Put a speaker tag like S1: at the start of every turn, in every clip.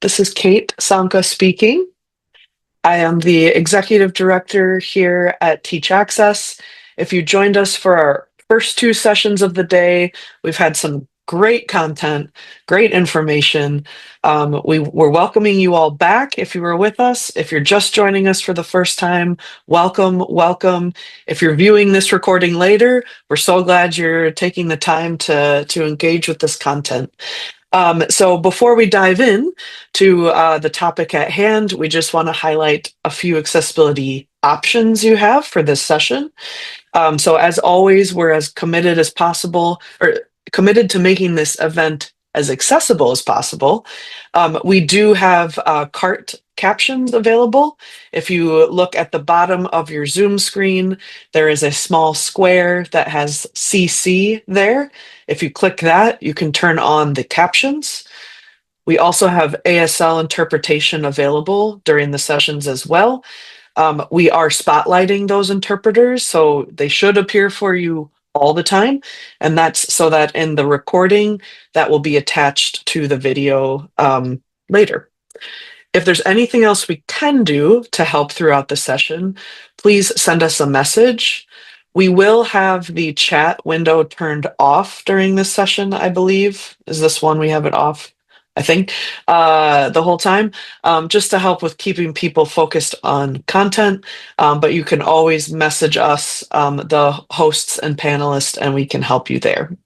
S1: This is Kate Sanka speaking. I am the executive director here at Teach Access. If you joined us for our first two sessions of the day, we've had some great content, great information. We're welcoming you all back if you were with us. If you're just joining us for the first time, welcome, welcome. If you're viewing this recording later, we're so glad you're taking the time to engage with this content. So before we dive in to the topic at hand, we just want to highlight a few accessibility options you have for this session. So as always, we're as committed as possible, or committed to making this event as accessible as possible. We do have cart captions available. If you look at the bottom of your Zoom screen, there is a small square that has CC there. If you click that, you can turn on the captions. We also have ASL interpretation available during the sessions as well. We are spotlighting those interpreters, so they should appear for you all the time. And that's so that in the recording, that will be attached to the video later. If there's anything else we can do to help throughout the session, please send us a message. We will have the chat window turned off during this session, I believe. Is this one we have it off? I think the whole time, just to help with keeping people focused on content. But you can always message us, the hosts and panelists, and we can help you there.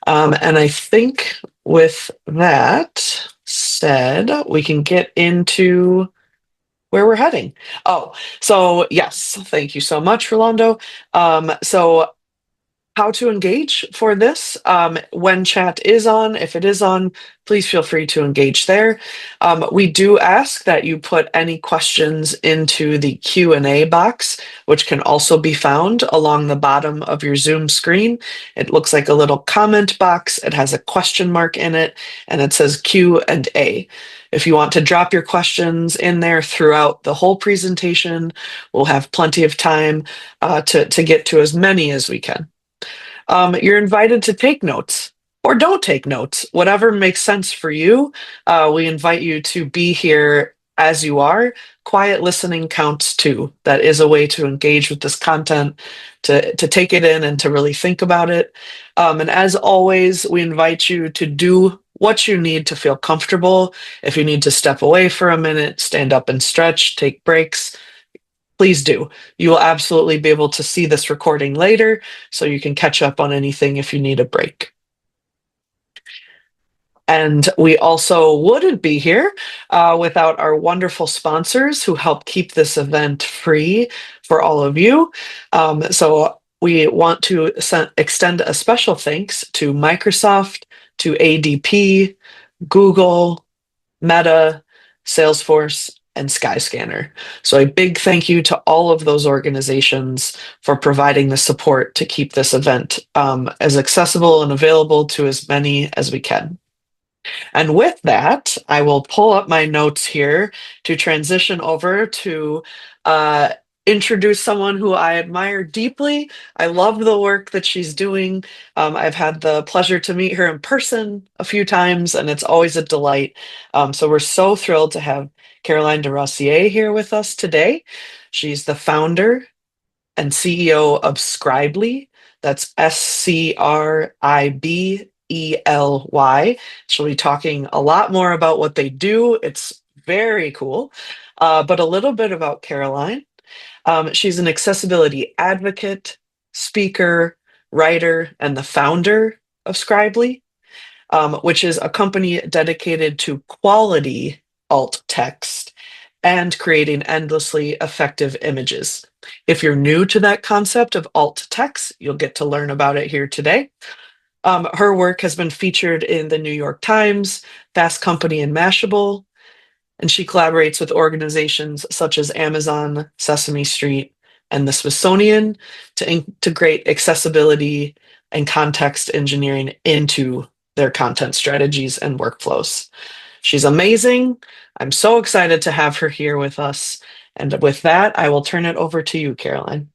S1: And I think with that said, we can get into where we're heading. Oh, so yes, thank you so much, Rolando. So how to engage for this when chat is on. If it is on, please feel free to engage there. We do ask that you put any questions into the Q&A box, which can also be found along the bottom of your Zoom screen. It looks like a little comment box. It has a question mark in it, and it says Q&A. If you want to drop your questions in there throughout the whole presentation, we'll have plenty of time to get to as many as we can. You're invited to take notes or don't take notes, whatever makes sense for you. We invite you to be here as you are. Quiet listening counts too. That is a way to engage with this content, to take it in and to really think about it. And as always, we invite you to do what you need to feel comfortable. If you need to step away for a minute, stand up and stretch, take breaks, please do. You will absolutely be able to see this recording later, so you can catch up on anything if you need a break. And we also wouldn't be here without our wonderful sponsors who help keep this event free for all of you. So we want to extend a special thanks to Microsoft, to ADP, Google, Meta, Salesforce, and Skyscanner. So a big thank you to all of those organizations for providing the support to keep this event as accessible and available to as many as we can. And with that, I will pull up my notes here to transition over to introduce someone who I admire deeply. I love the work that she's doing. I've had the pleasure to meet her in person a few times, and it's always a delight. So we're so thrilled to have Caroline Desrosiers here with us today. She's the founder and CEO of Scribely. That's Scribely. She'll be talking a lot more about what they do. It's very cool. But a little bit about Caroline. She's an accessibility advocate, speaker, writer, and the founder of Scribely, which is a company dedicated to quality alt text and creating endlessly effective images. If you're new to that concept of alt text, you'll get to learn about it here today. Her work has been featured in the New York Times, Fast Company, and Mashable, and she collaborates with organizations such as Amazon, Sesame Street, and the Smithsonian to integrate accessibility and context engineering into their content strategies and workflows. She's amazing. I'm so excited to have her here with us. And with that, I will turn it over to you, Caroline.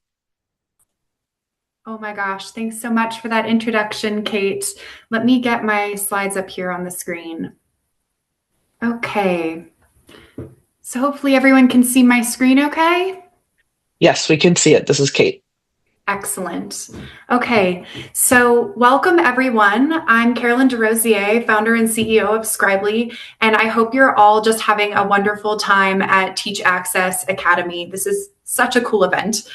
S2: Oh my gosh, thanks so much for that introduction, Kate. Let me get my slides up here on the screen. Okay. So hopefully everyone can see my screen okay.
S1: Yes, we can see it. This is Kate.
S2: Excellent. Okay, so welcome everyone. I'm Carolyn Desrosiers, founder and CEO of Scribely, and I hope you're all just having a wonderful time at Teach Access Academy. This is such a cool event.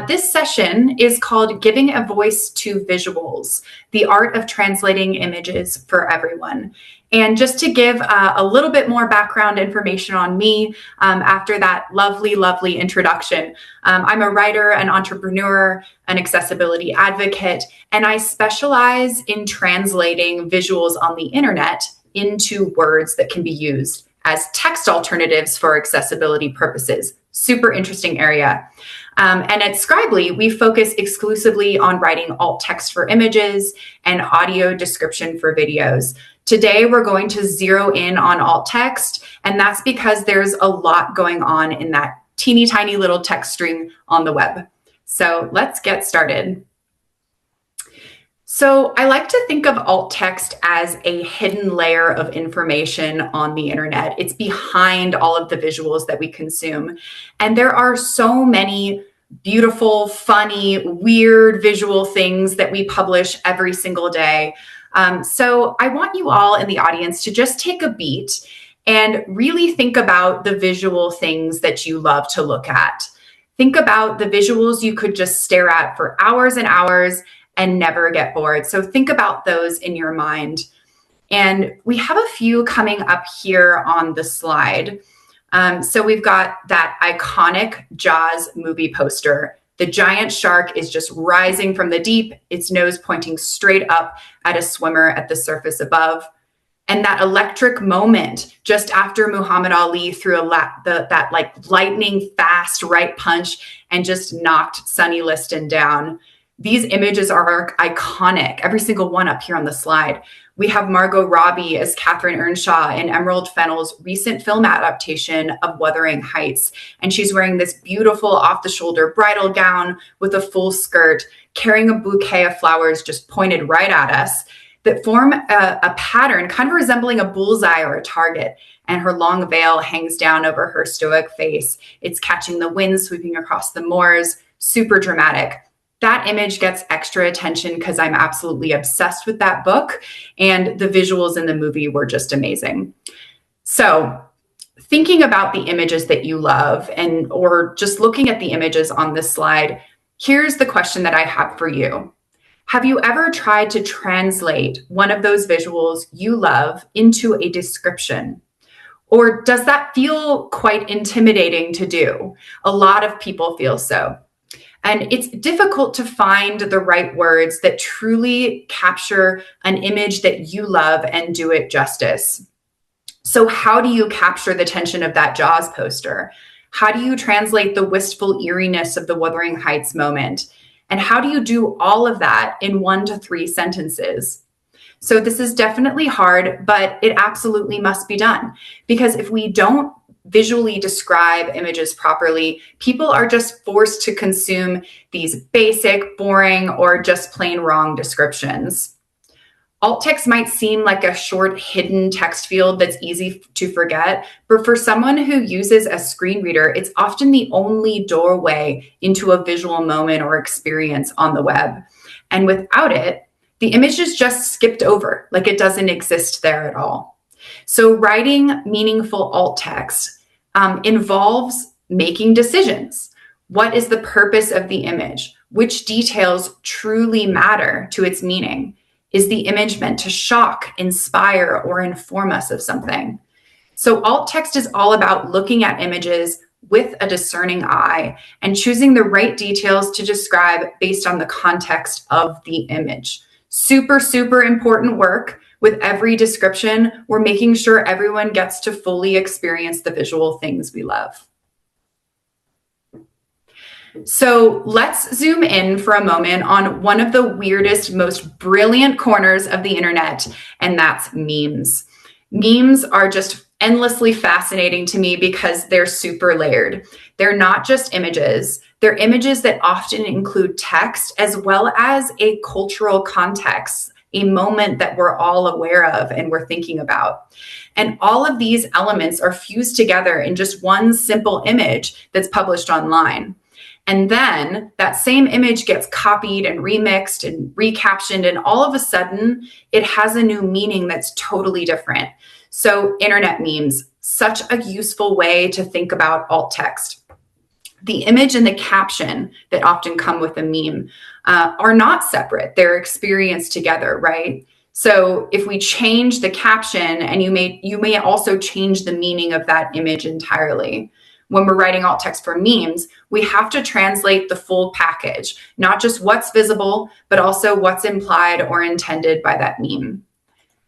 S2: This session is called Giving a Voice to Visuals, the Art of Translating Images for Everyone. And just to give a little bit more background information on me after that lovely introduction, I'm a writer, an entrepreneur, an accessibility advocate, and I specialize in translating visuals on the internet into words that can be used as text alternatives for accessibility purposes. Super interesting area. And at Scribely, we focus exclusively on writing alt text for images and audio description for videos. Today, we're going to zero in on alt text, and that's because there's a lot going on in that teeny tiny little text string on the web. So let's get started. So I like to think of alt text as a hidden layer of information on the internet. It's behind all of the visuals that we consume. And there are so many beautiful, funny, weird visual things that we publish every single day. So I want you all in the audience to just take a beat and really think about the visual things that you love to look at. Think about the visuals you could just stare at for hours and hours and never get bored. So think about those in your mind. And we have a few coming up here on the slide. So we've got that iconic Jaws movie poster. The giant shark is just rising from the deep, its nose pointing straight up at a swimmer at the surface above. And that electric moment just after Muhammad Ali threw that like lightning fast right punch and just knocked Sonny Liston down. These images are iconic, every single one up here on the slide. We have Margot Robbie as Catherine Earnshaw in Emerald Fennell's recent film adaptation of Wuthering Heights. And she's wearing this beautiful off-the-shoulder bridal gown with a full skirt, carrying a bouquet of flowers just pointed right at us that form a pattern kind of resembling a bullseye or a target. And her long veil hangs down over her stoic face. It's catching the wind sweeping across the moors, super dramatic. That image gets extra attention because I'm absolutely obsessed with that book, and the visuals in the movie were just amazing. So thinking about the images that you love or just looking at the images on this slide, here's the question that I have for you. Have you ever tried to translate one of those visuals you love into a description? Or does that feel quite intimidating to do? A lot of people feel so. And it's difficult to find the right words that truly capture an image that you love and do it justice. So how do you capture the tension of that Jaws poster? How do you translate the wistful eeriness of the Wuthering Heights moment? And how do you do all of that in 1 to 3 sentences? So this is definitely hard, but it absolutely must be done. Because if we don't visually describe images properly, people are just forced to consume these basic, boring, or just plain wrong descriptions. Alt text might seem like a short hidden text field that's easy to forget, but for someone who uses a screen reader, it's often the only doorway into a visual moment or experience on the web. And without it, the image is just skipped over, like it doesn't exist there at all. So writing meaningful alt text involves making decisions. What is the purpose of the image? Which details truly matter to its meaning? Is the image meant to shock, inspire, or inform us of something? So alt text is all about looking at images with a discerning eye and choosing the right details to describe based on the context of the image. Super important work. With every description, we're making sure everyone gets to fully experience the visual things we love. So let's zoom in for a moment on one of the weirdest, most brilliant corners of the internet, and that's memes. Memes are just endlessly fascinating to me because they're super layered. They're not just images. They're images that often include text as well as a cultural context a moment that we're all aware of and we're thinking about. And all of these elements are fused together in just one simple image that's published online. And then that same image gets copied and remixed and recaptioned, and all of a sudden it has a new meaning that's totally different. So internet memes, such a useful way to think about alt text. The image and the caption that often come with a meme are not separate. They're experienced together, right? So if we change the caption, and you may also change the meaning of that image entirely. When we're writing alt text for memes, we have to translate the full package, not just what's visible, but also what's implied or intended by that meme.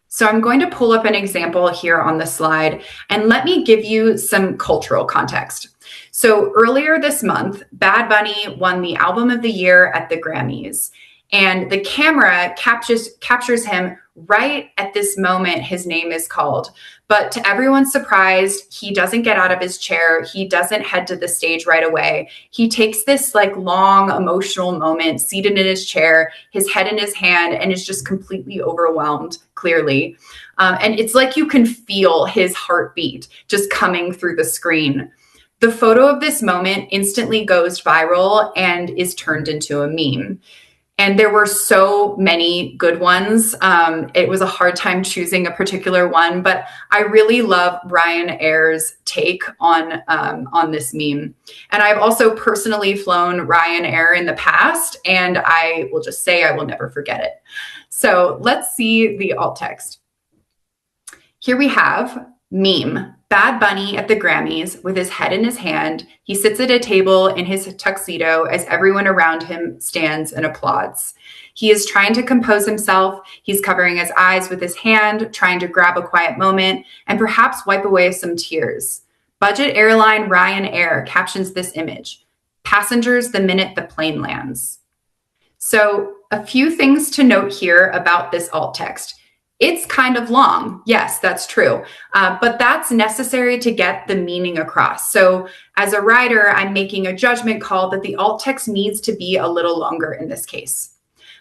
S2: So I'm going to pull up an example here on the slide, and let me give you some cultural context. So earlier this month, Bad Bunny won the Album of the Year at the Grammys, and the camera captures him right at this moment his name is called. But to everyone's surprise, he doesn't get out of his chair. He doesn't head to the stage right away. He takes this like long emotional moment seated in his chair, his head in his hand, and is just completely overwhelmed, clearly. And it's like you can feel his heartbeat just coming through the screen. The photo of this moment instantly goes viral and is turned into a meme. And there were so many good ones. It was a hard time choosing a particular one, but I really love Ryan Air's take on this meme. And I've also personally flown Ryan Air in the past, and I will just say I will never forget it. So let's see the alt text. Here we have meme. Bad Bunny at the Grammys with his head in his hand. He sits at a table in his tuxedo as everyone around him stands and applauds. He is trying to compose himself. He's covering his eyes with his hand, trying to grab a quiet moment and perhaps wipe away some tears. Budget airline Ryan Air captions this image. Passengers the minute the plane lands. So a few things to note here about this alt text. It's kind of long. Yes, that's true. But that's necessary to get the meaning across. So as a writer, I'm making a judgment call that the alt text needs to be a little longer in this case.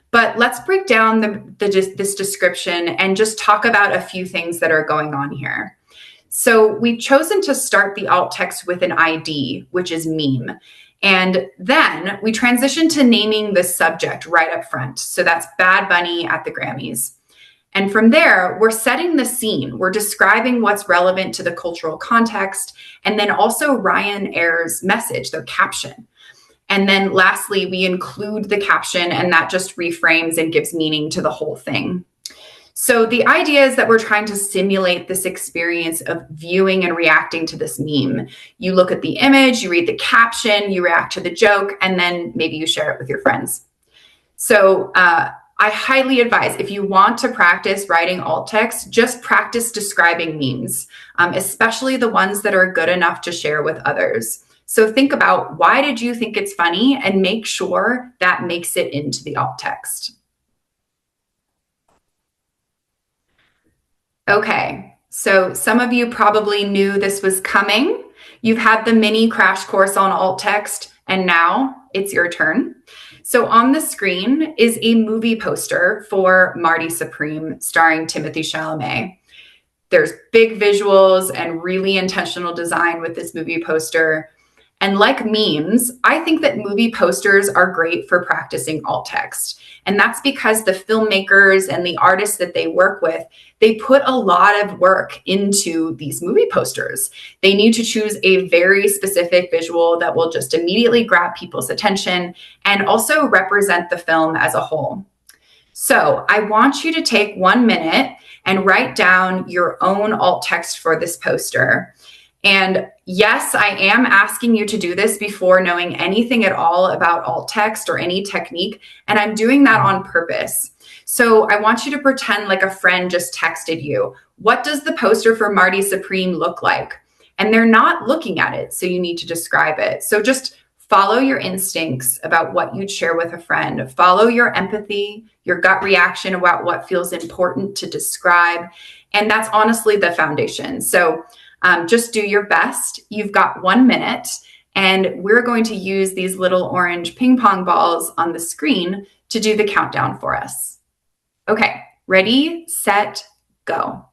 S2: But let's break down this description and just talk about a few things that are going on here. So we've chosen to start the alt text with an ID, which is meme. And then we transition to naming the subject right up front. So that's Bad Bunny at the Grammys. And from there, we're setting the scene. We're describing what's relevant to the cultural context, and then also Ryan Air's message, the caption. And then lastly, we include the caption, and that just reframes and gives meaning to the whole thing. So the idea is that we're trying to simulate this experience of viewing and reacting to this meme. You look at the image, you read the caption, you react to the joke, and then maybe you share it with your friends. So I highly advise, if you want to practice writing alt text, just practice describing memes, especially the ones that are good enough to share with others. So think about, why did you think it's funny, and make sure that makes it into the alt text. Okay, so some of you probably knew this was coming. You've had the mini crash course on alt text, and now it's your turn. So on the screen is a movie poster for Marty Supreme, starring Timothée Chalamet. There's big visuals and really intentional design with this movie poster. And like memes, I think that movie posters are great for practicing alt text. And that's because the filmmakers and the artists that they work with, they put a lot of work into these movie posters. They need to choose a very specific visual that will just immediately grab people's attention and also represent the film as a whole. So I want you to take 1 minute and write down your own alt text for this poster. And yes, I am asking you to do this before knowing anything at all about alt text or any technique, and I'm doing that on purpose. So I want you to pretend like a friend just texted you. What does the poster for Marty Supreme look like? And they're not looking at it, so you need to describe it. So just follow your instincts about what you'd share with a friend. Follow your empathy, your gut reaction about what feels important to describe. And that's honestly the foundation. So just do your best. You've got 1 minute, and we're going to use these little orange ping pong balls on the screen to do the countdown for us. Okay, Ready, set, go.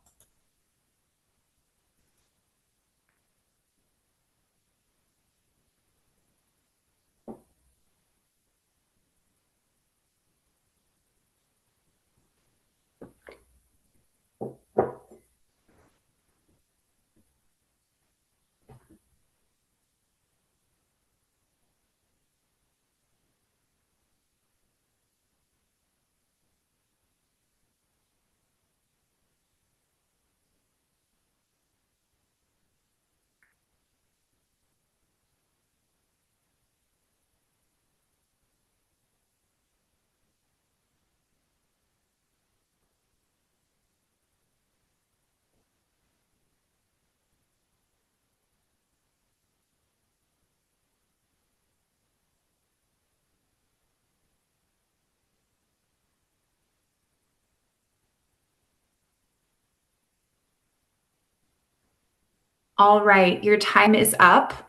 S2: All right, your time is up.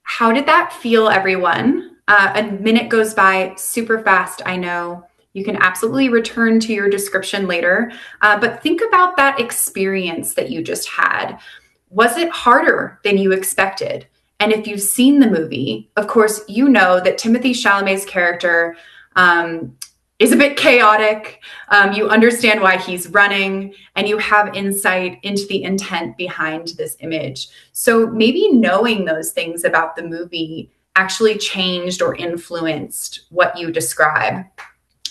S2: How did that feel, everyone? A minute goes by super fast, I know. You can absolutely return to your description later, but think about that experience that you just had. Was it harder than you expected? And if you've seen the movie, of course, you know that Timothée Chalamet's character is a bit chaotic. You understand why he's running, and you have insight into the intent behind this image. So maybe knowing those things about the movie actually changed or influenced what you describe.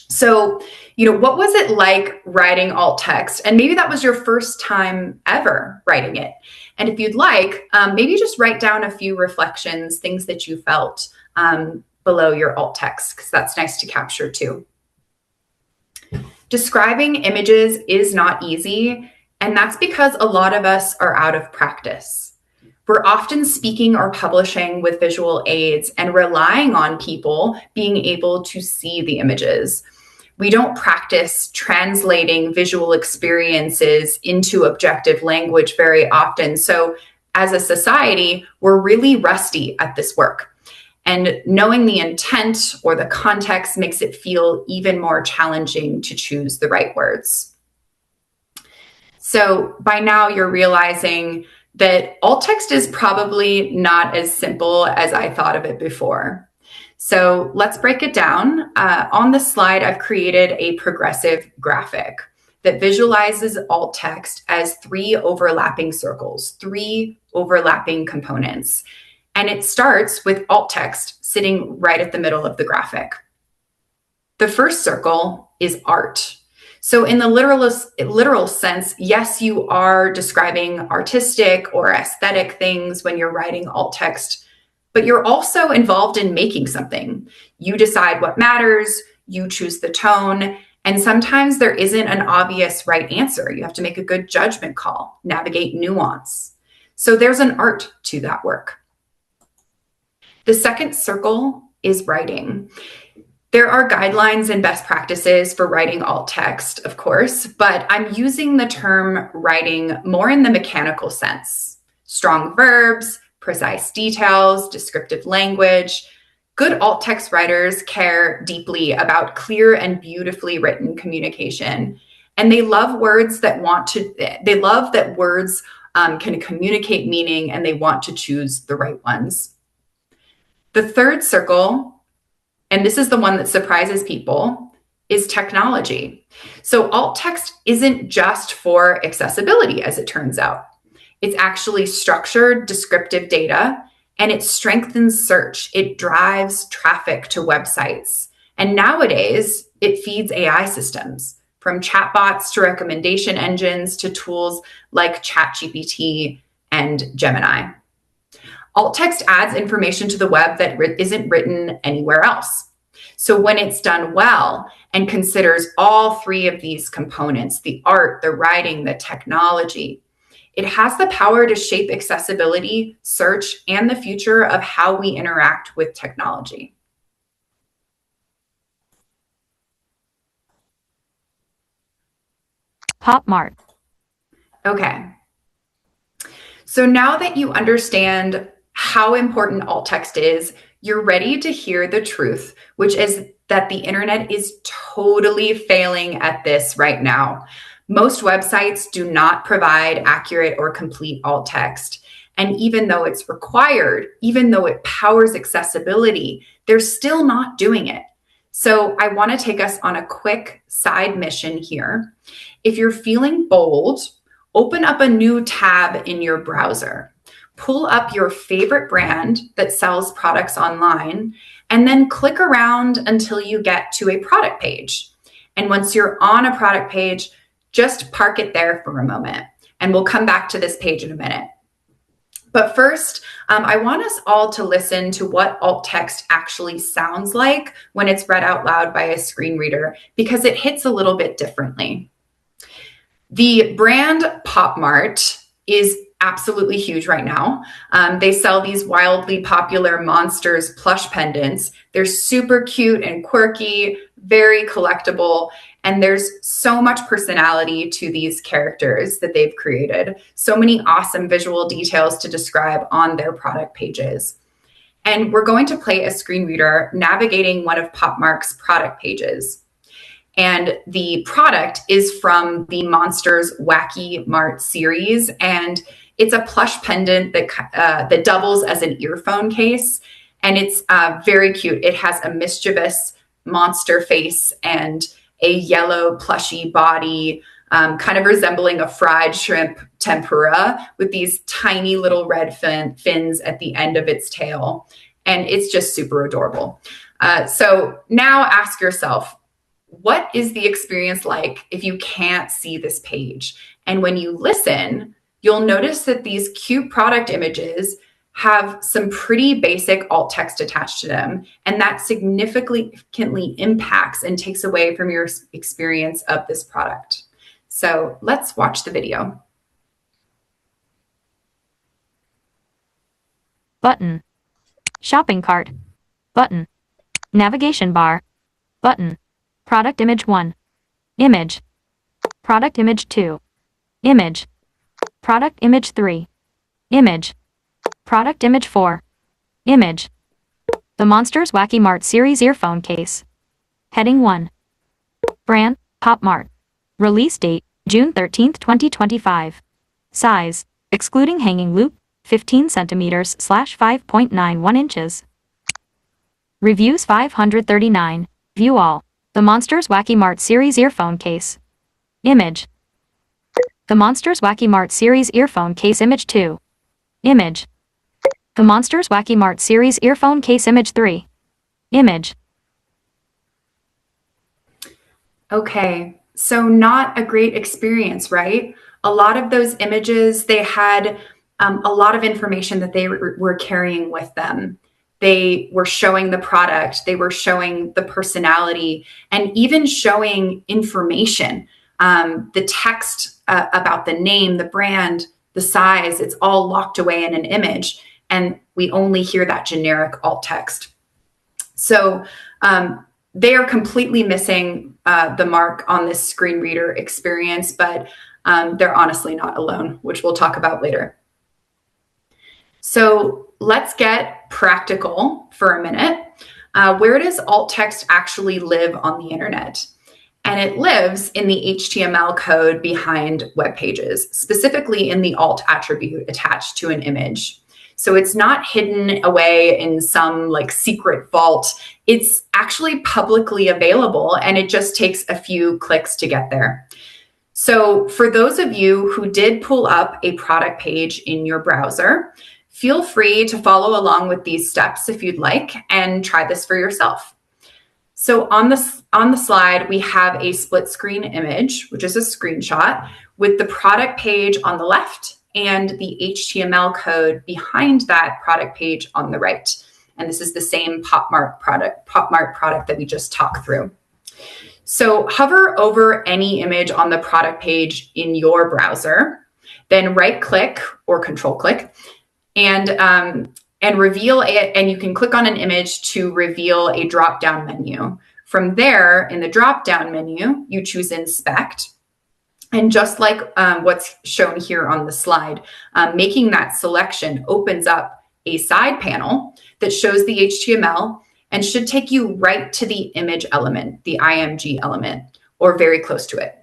S2: So, what was it like writing alt text? And maybe that was your first time ever writing it. And if you'd like, maybe just write down a few reflections, things that you felt below your alt text, because that's nice to capture too. Describing images is not easy, and that's because a lot of us are out of practice. We're often speaking or publishing with visual aids and relying on people being able to see the images. We don't practice translating visual experiences into objective language very often. So as a society, we're really rusty at this work. And knowing the intent or the context makes it feel even more challenging to choose the right words. So by now you're realizing that alt text is probably not as simple as I thought of it before. So let's break it down. On the slide, I've created a progressive graphic that visualizes alt text as 3 overlapping circles, 3 overlapping components. And it starts with alt text sitting right at the middle of the graphic. The first circle is art. So in the literal sense, yes, you are describing artistic or aesthetic things when you're writing alt text, but you're also involved in making something. You decide what matters, you choose the tone, and sometimes there isn't an obvious right answer. You have to make a good judgment call, navigate nuance. So there's an art to that work. The second circle is writing. There are guidelines and best practices for writing alt text, of course, but I'm using the term writing more in the mechanical sense. Strong verbs, precise details, descriptive language. Good alt text writers care deeply about clear and beautifully written communication. And they love words that words can communicate meaning, and they want to choose the right ones. The third circle, and this is the one that surprises people, is technology. So alt text isn't just for accessibility, as it turns out. It's actually structured, descriptive data, and it strengthens search. It drives traffic to websites. And nowadays, it feeds AI systems, from chatbots to recommendation engines to tools like ChatGPT and Gemini. Alt text adds information to the web that isn't written anywhere else. So when it's done well and considers all 3 of these components, the art, the writing, the technology, it has the power to shape accessibility, search, and the future of how we interact with technology.
S3: Pop Mart.
S2: Okay. So now that you understand how important alt text is, you're ready to hear the truth, which is that the internet is totally failing at this right now. Most websites do not provide accurate or complete alt text. And even though it's required, even though it powers accessibility, they're still not doing it. So I want to take us on a quick side mission here. If you're feeling bold, open up a new tab in your browser. Pull up your favorite brand that sells products online, and then click around until you get to a product page. And once you're on a product page, just park it there for a moment. And we'll come back to this page in a minute. But first, I want us all to listen to what alt text actually sounds like when it's read out loud by a screen reader, because it hits a little bit differently. The brand Pop Mart is absolutely huge right now. They sell these wildly popular Monsters plush pendants. They're super cute and quirky, very collectible, and there's so much personality to these characters that they've created. So many awesome visual details to describe on their product pages. And we're going to play a screen reader navigating one of Pop Mart's product pages. And the product is from the Monsters Wacky Mart series, and it's a plush pendant that doubles as an earphone case, and it's very cute. It has a mischievous monster face and a yellow plushy body, kind of resembling a fried shrimp tempura with these tiny little red fins at the end of its tail, and it's just super adorable. So now ask yourself, what is the experience like if you can't see this page? And when you listen, you'll notice that these cute product images have some pretty basic alt text attached to them, and that significantly impacts and takes away from your experience of this product. So let's watch the video.
S3: Button. Shopping cart. Button. Navigation bar. Button. Product image 1. Image. Product image 2. Image. Product image 3. Image. Product image 4. Image. The Monsters Wacky Mart series earphone case. Heading 1. Brand, Pop Mart. Release date, June 13, 2025. Size, excluding hanging loop, 15 centimeters / 5.91 inches. Reviews 539. View all. The Monsters Wacky Mart series earphone case. Image. The Monsters Wacky Mart series earphone case image 2. Image. The Monsters Wacky Mart series earphone case image 3. Image.
S2: Okay, so not a great experience, right? A lot of those images, they had a lot of information that they were carrying with them. They were showing the product, they were showing the personality, and even showing information. The text about the name, the brand, the size, it's all locked away in an image, and we only hear that generic alt text. So they are completely missing the mark on this screen reader experience, but they're honestly not alone, which we'll talk about later. So let's get practical for a minute. Where does alt text actually live on the internet? And it lives in the HTML code behind web pages, specifically in the alt attribute attached to an image. So it's not hidden away in some like secret vault. It's actually publicly available, and it just takes a few clicks to get there. So for those of you who did pull up a product page in your browser, feel free to follow along with these steps if you'd like and try this for yourself. So on the slide, we have a split screen image, which is a screenshot with the product page on the left and the HTML code behind that product page on the right. And this is the same Pop Mart product that we just talked through. So hover over any image on the product page in your browser, then right click or control click and reveal it. And you can click on an image to reveal a drop-down menu. From there, in the drop-down menu, you choose Inspect. And just like what's shown here on the slide, making that selection opens up a side panel that shows the HTML and should take you right to the image element, the IMG element, or very close to it.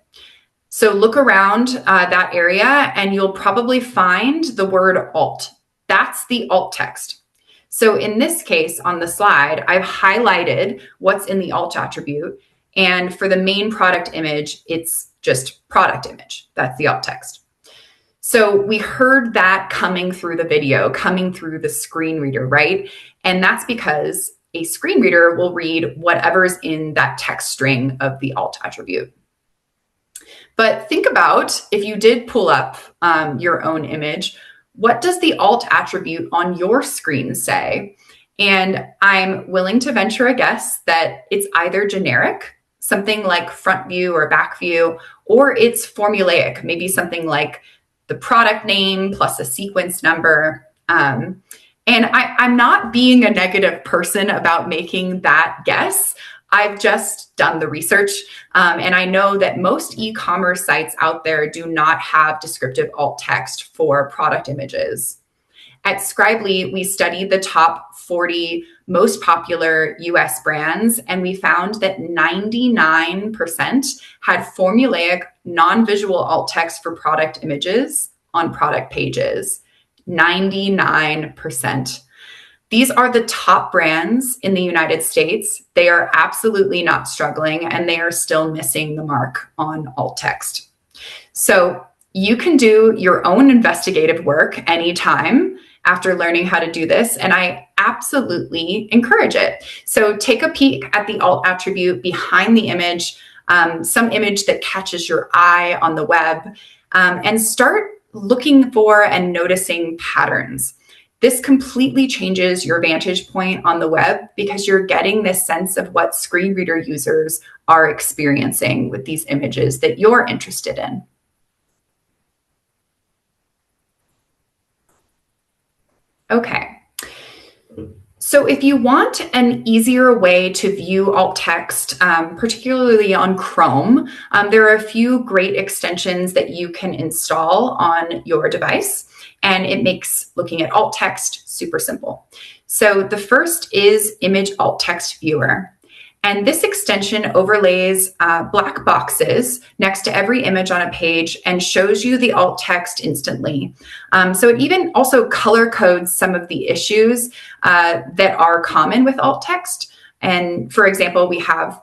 S2: So look around that area and you'll probably find the word alt. That's the alt text. So in this case on the slide, I've highlighted what's in the alt attribute. And for the main product image, it's just product image. That's the alt text. So we heard that coming through the video, coming through the screen reader, right? And that's because a screen reader will read whatever's in that text string of the alt attribute. But think about if you did pull up your own image, what does the alt attribute on your screen say? And I'm willing to venture a guess that it's either generic, something like front view or back view, or it's formulaic, maybe something like the product name plus a sequence number. And I'm not being a negative person about making that guess. I've just done the research, and I know that most e-commerce sites out there do not have descriptive alt text for product images. At Scribely, we studied the top 40 most popular US brands, and we found that 99% had formulaic, non-visual alt text for product images on product pages. 99%. These are the top brands in the United States. They are absolutely not struggling, and they are still missing the mark on alt text. So you can do your own investigative work anytime after learning how to do this, and I absolutely encourage it. So take a peek at the alt attribute behind the image, some image that catches your eye on the web, and start looking for and noticing patterns. This completely changes your vantage point on the web because you're getting this sense of what screen reader users are experiencing with these images that you're interested in. Okay. So if you want an easier way to view alt text, particularly on Chrome, there are a few great extensions that you can install on your device, and it makes looking at alt text super simple. So the first is Image Alt Text Viewer. And this extension overlays black boxes next to every image on a page and shows you the alt text instantly. So it even also color codes some of the issues that are common with alt text. And for example, we have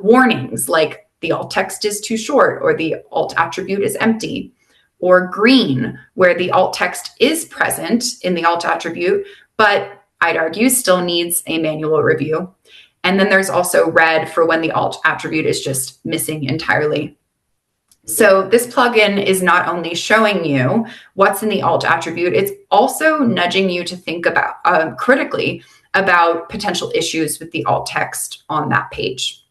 S2: warnings like the alt text is too short or the alt attribute is empty, or green, where the alt text is present in the alt attribute, but I'd argue still needs a manual review. And then there's also red for when the alt attribute is just missing entirely. So this plugin is not only showing you what's in the alt attribute, it's also nudging you to think about critically about potential issues with the alt text on that page.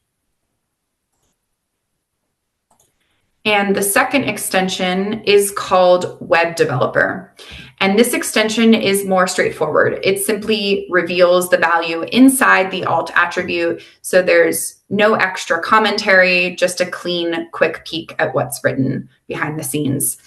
S2: And the second extension is called Web Developer. And this extension is more straightforward. It simply reveals the value inside the alt attribute. So there's no extra commentary, just a clean, quick peek at what's written behind the scenes.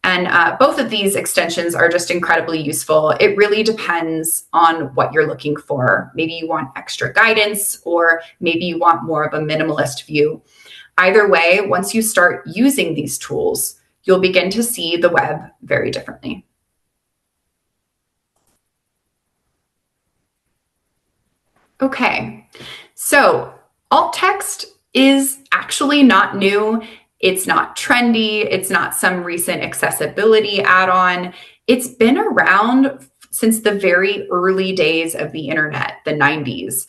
S2: And both of these extensions are just incredibly useful. It really depends on what you're looking for. Maybe you want extra guidance, or maybe you want more of a minimalist view. Either way, once you start using these tools, you'll begin to see the web very differently. Okay, so alt text is actually not new. It's not trendy. It's not some recent accessibility add-on. It's been around since the very early days of the internet, the 90s.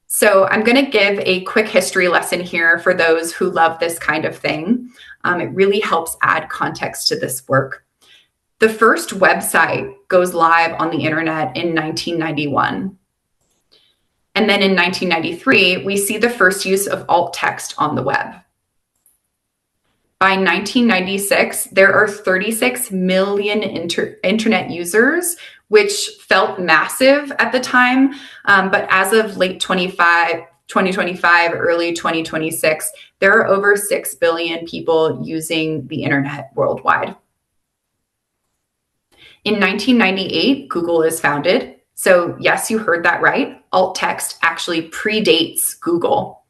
S2: So I'm going to give a quick history lesson here for those who love this kind of thing. It really helps add context to this work. The first website goes live on the internet in 1991. And then in 1993, we see the first use of alt text on the web. By 1996, there are 36 million internet users, which felt massive at the time. But as of late 2025, early 2026, there are over 6 billion people using the internet worldwide. In 1998, Google is founded. So yes, you heard that right. Alt text actually predates Google.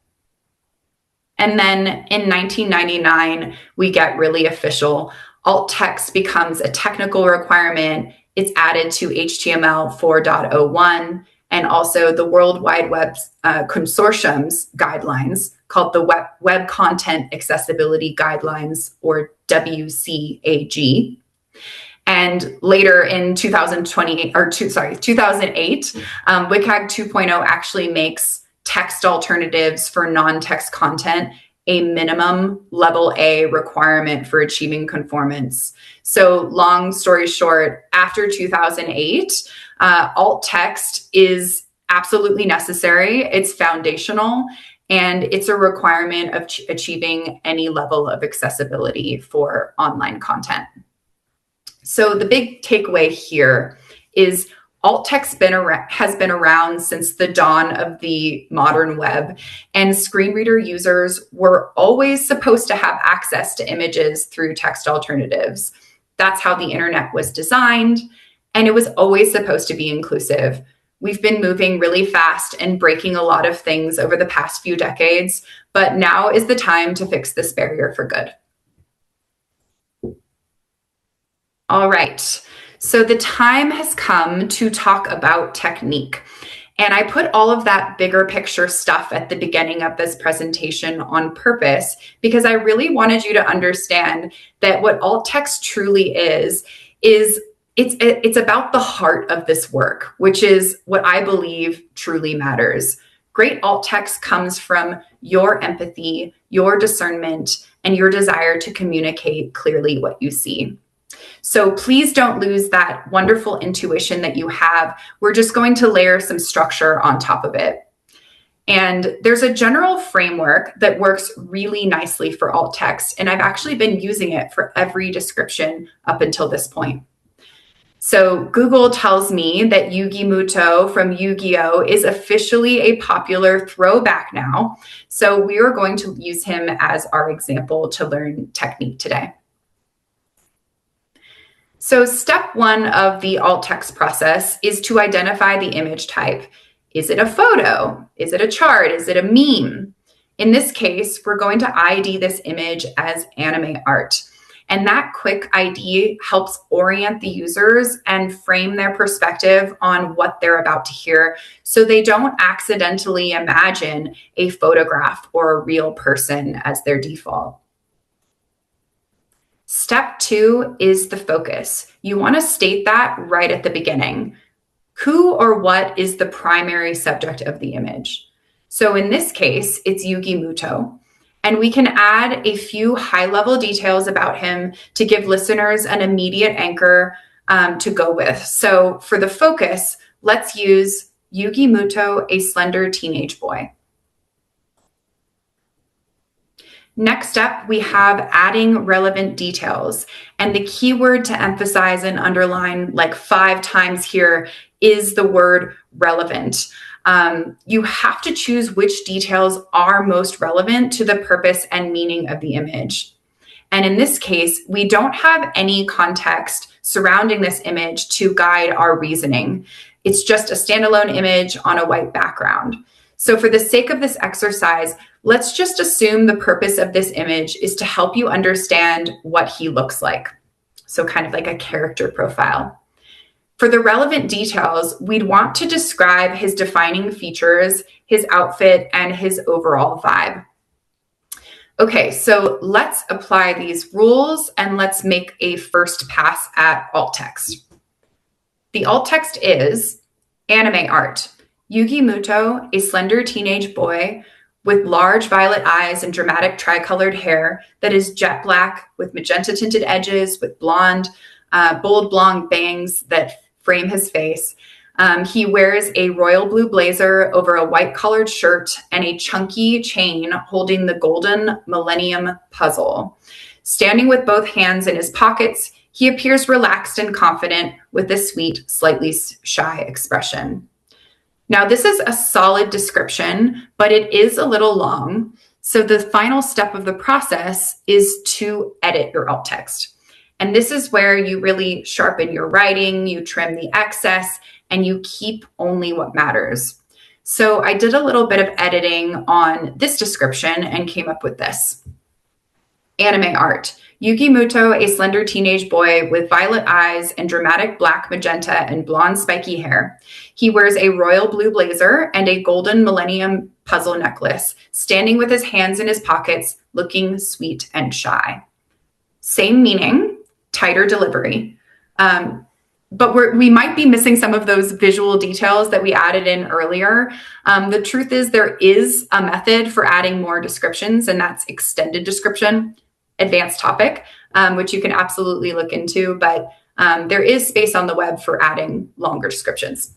S2: And then in 1999, we get really official. Alt text becomes a technical requirement. It's added to HTML 4.01 and also the World Wide Web Consortium's guidelines called the Web Content Accessibility Guidelines, or WCAG. And later in 2008, WCAG 2.0 actually makes text alternatives for non-text content a minimum level A requirement for achieving conformance. So long story short, after 2008, alt text is absolutely necessary. It's foundational, and it's a requirement of achieving any level of accessibility for online content. So the big takeaway here is alt text has been around since the dawn of the modern web, and screen reader users were always supposed to have access to images through text alternatives. That's how the internet was designed, and it was always supposed to be inclusive. We've been moving really fast and breaking a lot of things over the past few decades, but now is the time to fix this barrier for good. All right, so the time has come to talk about technique. And I put all of that bigger picture stuff at the beginning of this presentation on purpose, because I really wanted you to understand that what alt text truly is it's about the heart of this work, which is what I believe truly matters. Great alt text comes from your empathy, your discernment, and your desire to communicate clearly what you see. So please don't lose that wonderful intuition that you have. We're just going to layer some structure on top of it. And there's a general framework that works really nicely for alt text, and I've actually been using it for every description up until this point. So Google tells me that Yugi Muto from Yu-Gi-Oh! Is officially a popular throwback now. So we are going to use him as our example to learn technique today. So step one of the alt text process is to identify the image type. Is it a photo? Is it a chart? Is it a meme? In this case, we're going to ID this image as anime art. And that quick ID helps orient the users and frame their perspective on what they're about to hear, so they don't accidentally imagine a photograph or a real person as their default. Step two is the focus. You want to state that right at the beginning. Who or what is the primary subject of the image? So in this case, it's Yugi Muto. And we can add a few high-level details about him to give listeners an immediate anchor to go with. So for the focus, let's use Yugi Muto, a slender teenage boy. Next up, we have adding relevant details. And the keyword to emphasize and underline like 5 times here is the word relevant. You have to choose which details are most relevant to the purpose and meaning of the image. And in this case, we don't have any context surrounding this image to guide our reasoning. It's just a standalone image on a white background. So for the sake of this exercise, let's just assume the purpose of this image is to help you understand what he looks like. So kind of like a character profile. For the relevant details, we'd want to describe his defining features, his outfit, and his overall vibe. Okay, so let's apply these rules and let's make a first pass at alt text. The alt text is anime art. Yugi Muto, a slender teenage boy with large violet eyes and dramatic tricolored hair that is jet black with magenta tinted edges with bold blonde bangs that frame his face. He wears a royal blue blazer over a white collared shirt and a chunky chain holding the golden millennium puzzle. Standing with both hands in his pockets, he appears relaxed and confident with a sweet, slightly shy expression. Now, this is a solid description, but it is a little long. So the final step of the process is to edit your alt text. And this is where you really sharpen your writing, you trim the excess, and you keep only what matters. So I did a little bit of editing on this description and came up with this. Anime art. Yuki Muto, a slender teenage boy with violet eyes and dramatic black, magenta, and blonde spiky hair. He wears a royal blue blazer and a golden millennium puzzle necklace, standing with his hands in his pockets, looking sweet and shy. Same meaning, tighter delivery. But we might be missing some of those visual details that we added in earlier. The truth is there is a method for adding more descriptions, and that's extended description, advanced topic, which you can absolutely look into, but there is space on the web for adding longer descriptions.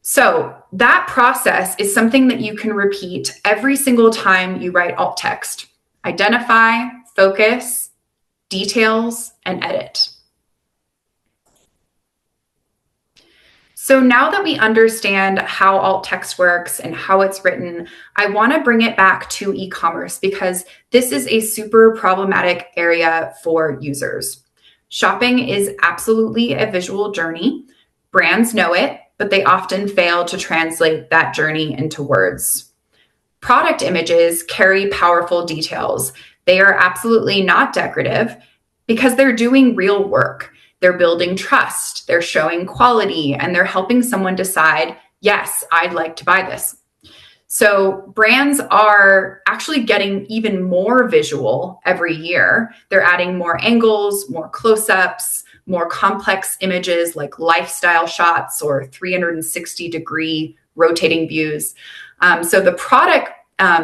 S2: So that process is something that you can repeat every single time you write alt text. Identify, focus, details, and edit. So now that we understand how alt text works and how it's written, I want to bring it back to e-commerce because this is a super problematic area for users. Shopping is absolutely a visual journey. Brands know it, but they often fail to translate that journey into words. Product images carry powerful details. They are absolutely not decorative because they're doing real work. They're building trust, they're showing quality, and they're helping someone decide, yes, I'd like to buy this. So brands are actually getting even more visual every year. They're adding more angles, more close-ups, more complex images like lifestyle shots or 360-degree rotating views. So the product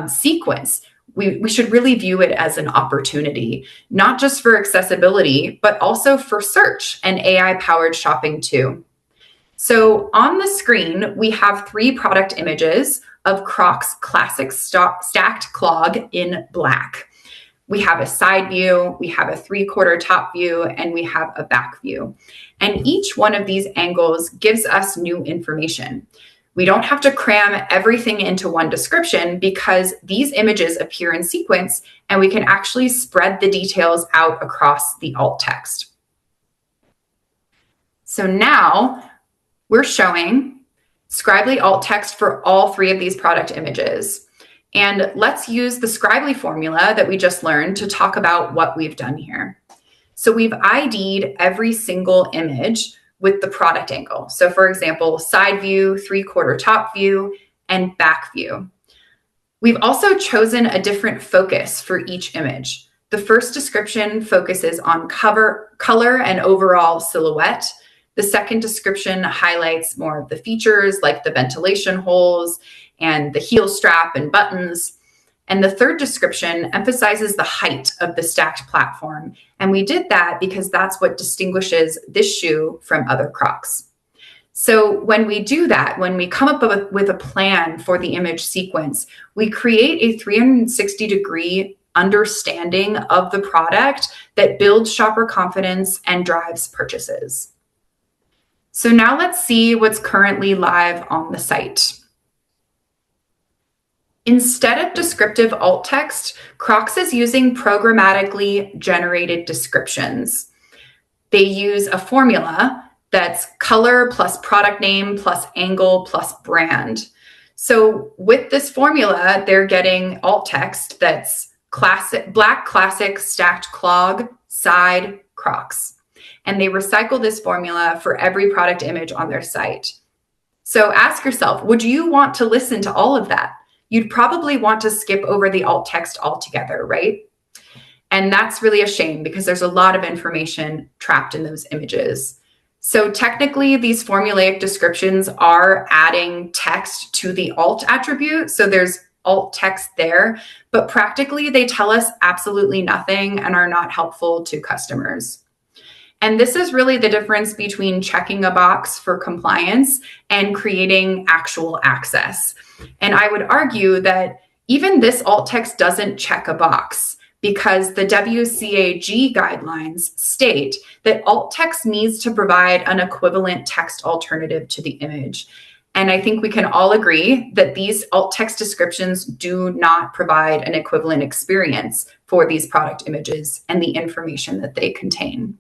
S2: sequence, we should really view it as an opportunity, not just for accessibility, but also for search and AI-powered shopping too. So on the screen, we have 3 product images of Crocs classic stacked clog in black. We have a side view, we have a 3/4 top view, and we have a back view. And each one of these angles gives us new information. We don't have to cram everything into one description because these images appear in sequence and we can actually spread the details out across the alt text. So now we're showing Scribely alt text for all 3 of these product images. And let's use the Scribely formula that we just learned to talk about what we've done here. So we've ID'd every single image with the product angle. So for example, side view, 3/4 top view, and back view. We've also chosen a different focus for each image. The first description focuses on color and overall silhouette. The second description highlights more of the features like the ventilation holes and the heel strap and buttons. And the third description emphasizes the height of the stacked platform. And we did that because that's what distinguishes this shoe from other Crocs. So when we do that, when we come up with a plan for the image sequence, we create a 360-degree understanding of the product that builds shopper confidence and drives purchases. So now let's see what's currently live on the site. Instead of descriptive alt text, Crocs is using programmatically generated descriptions. They use a formula that's color plus product name plus angle plus brand. So with this formula, they're getting alt text that's black classic stacked clog side Crocs. And they recycle this formula for every product image on their site. So ask yourself, would you want to listen to all of that? You'd probably want to skip over the alt text altogether, right? And that's really a shame because there's a lot of information trapped in those images. So technically, these formulaic descriptions are adding text to the alt attribute. So there's alt text there, but practically they tell us absolutely nothing and are not helpful to customers. And this is really the difference between checking a box for compliance and creating actual access. And I would argue that even this alt text doesn't check a box because the WCAG guidelines state that alt text needs to provide an equivalent text alternative to the image. And I think we can all agree that these alt text descriptions do not provide an equivalent experience for these product images and the information that they contain.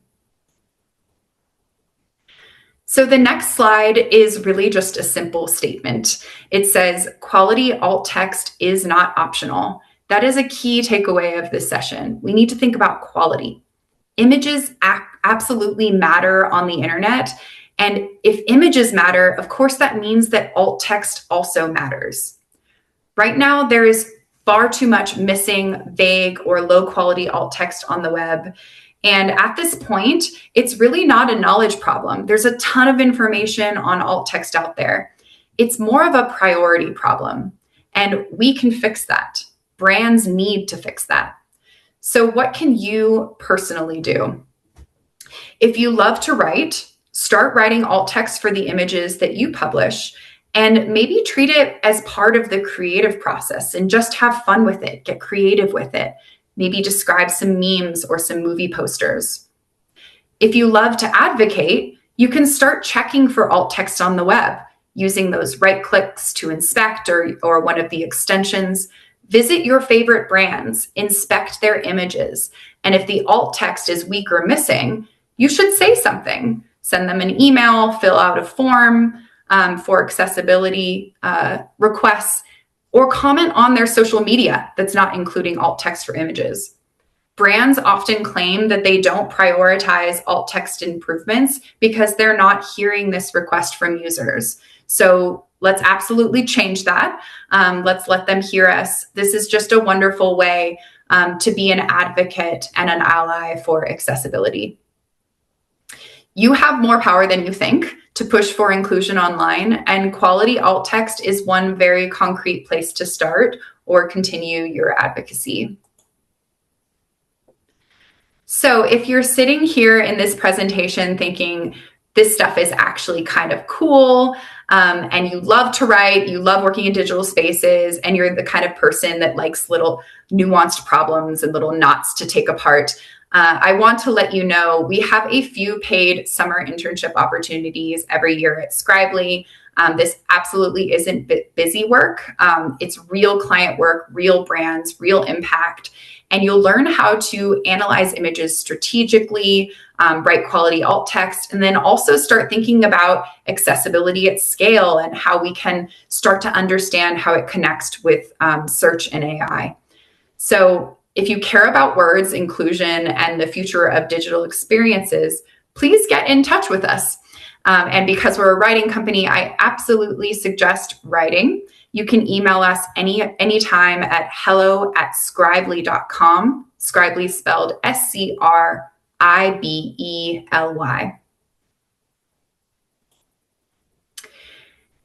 S2: So the next slide is really just a simple statement. It says, quality alt text is not optional. That is a key takeaway of this session. We need to think about quality. Images absolutely matter on the internet. And if images matter, of course, that means that alt text also matters. Right now, there is far too much missing, vague, or low quality alt text on the web. And at this point, it's really not a knowledge problem. There's a ton of information on alt text out there. It's more of a priority problem. And we can fix that. Brands need to fix that. So what can you personally do? If you love to write, start writing alt text for the images that you publish, and maybe treat it as part of the creative process and just have fun with it, get creative with it. Maybe describe some memes or some movie posters. If you love to advocate, you can start checking for alt text on the web, using those right clicks to inspect or one of the extensions. Visit your favorite brands, inspect their images, and if the alt text is weak or missing, you should say something. Send them an email, fill out a form for accessibility requests, or comment on their social media that's not including alt text for images. Brands often claim that they don't prioritize alt text improvements because they're not hearing this request from users. So let's absolutely change that. Let's let them hear us. This is just a wonderful way to be an advocate and an ally for accessibility. You have more power than you think to push for inclusion online, and quality alt text is one very concrete place to start or continue your advocacy. So if you're sitting here in this presentation thinking this stuff is actually kind of cool, and you love to write, you love working in digital spaces, and you're the kind of person that likes little nuanced problems and little knots to take apart, I want to let you know we have a few paid summer internship opportunities every year at Scribely. This absolutely isn't busy work. It's real client work, real brands, real impact. And you'll learn how to analyze images strategically, write quality alt text, and then also start thinking about accessibility at scale and how we can start to understand how it connects with search and AI. So if you care about words, inclusion, and the future of digital experiences, please get in touch with us. And because we're a writing company, I absolutely suggest writing. You can email us anytime at hello@scribely.com. Scribely spelled SCRIBELY.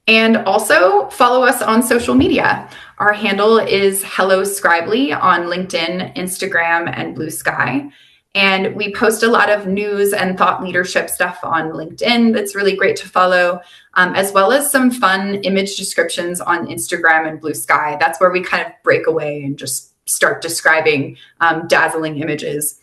S2: And also follow us on social media. Our handle is Hello Scribely on LinkedIn, Instagram, and Blue Sky. And we post a lot of news and thought leadership stuff on LinkedIn that's really great to follow, as well as some fun image descriptions on Instagram and Blue Sky. That's where we kind of break away and just start describing dazzling images.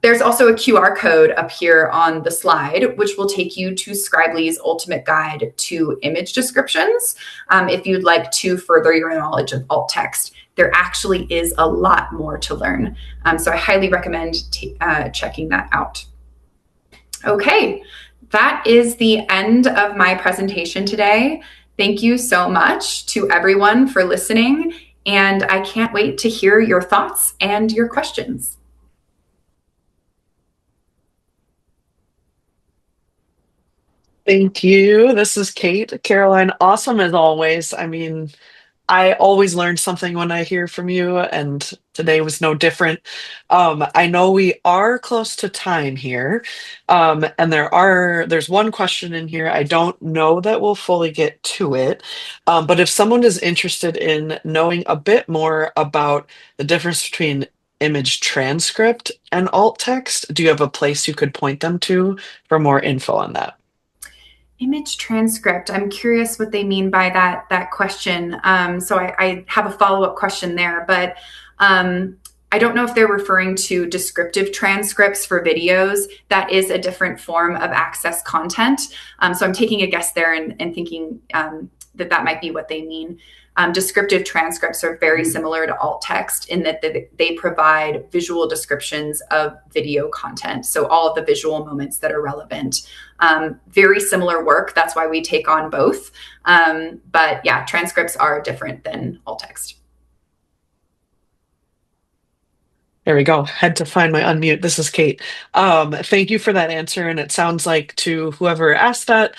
S2: There's also a QR code up here on the slide, which will take you to Scribely's ultimate guide to image descriptions. If you'd like to further your knowledge of alt text, there actually is a lot more to learn. So I highly recommend checking that out. Okay, that is the end of my presentation today. Thank you so much to everyone for listening, and I can't wait to hear your thoughts and your questions.
S1: Thank you. This is Kate. Caroline, awesome as always. I mean, I always learn something when I hear from you, and today was no different. I know we are close to time here, and there's one question in here. I don't know that we'll fully get to it, but if someone is interested in knowing a bit more about the difference between image transcript and alt text, do you have a place you could point them to for more info on that?
S2: Image transcript. I'm curious what they mean by that question. So I have a follow-up question there, but I don't know if they're referring to descriptive transcripts for videos. That is a different form of access content. So I'm taking a guess there and thinking that might be what they mean. Descriptive transcripts are very similar to alt text in that they provide visual descriptions of video content. So all of the visual moments that are relevant. Very similar work. That's why we take on both. But yeah, transcripts are different than alt text.
S1: There we go. Had to find my unmute. This is Kate. Thank you for that answer. And it sounds like to whoever asked that,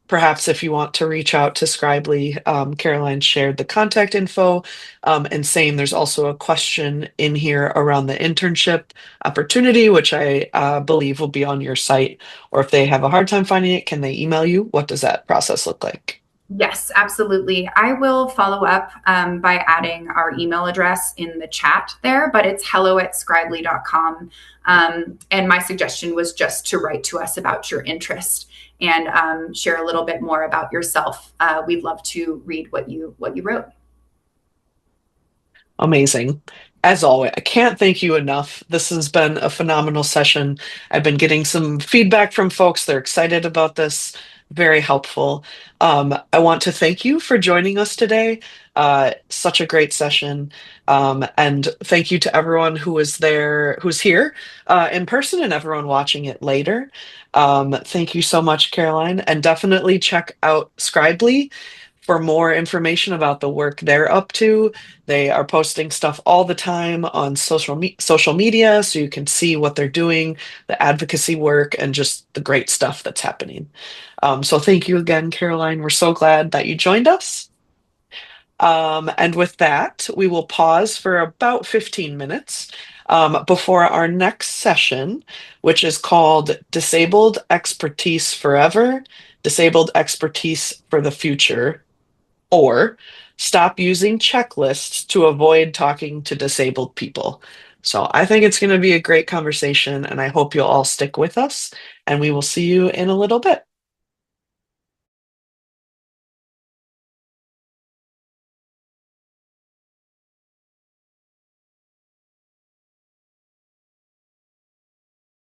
S1: perhaps if you want to reach out to Scribely, Caroline shared the contact info, and saying there's also a question in here around the internship opportunity, which I believe will be on your site. Or if they have a hard time finding it, can they email you? What does that process look like?
S2: Yes, absolutely. I will follow up by adding our email address in the chat there, but it's hello@scribely.com. And my suggestion was just to write to us about your interest and share a little bit more about yourself. We'd love to read what you wrote.
S1: Amazing. As always, I can't thank you enough. This has been a phenomenal session. I've been getting some feedback from folks. They're excited about this. Very helpful. I want to thank you for joining us today. Such a great session. And thank you to everyone who was there, who's here in person, and everyone watching it later. Thank you so much, Caroline. And definitely check out Scribely for more information about the work they're up to. They are posting stuff all the time on social media, so you can see what they're doing, the advocacy work, and just the great stuff that's happening. So thank you again, Caroline. We're so glad that you joined us. And with that, we will pause for about 15 minutes before our next session, which is called Disabled Expertise Forever, Disabled Expertise for the Future, or stop using checklists to avoid talking to disabled people. So I think it's going to be a great conversation, and I hope you'll all stick with us, and we will see you in a little bit.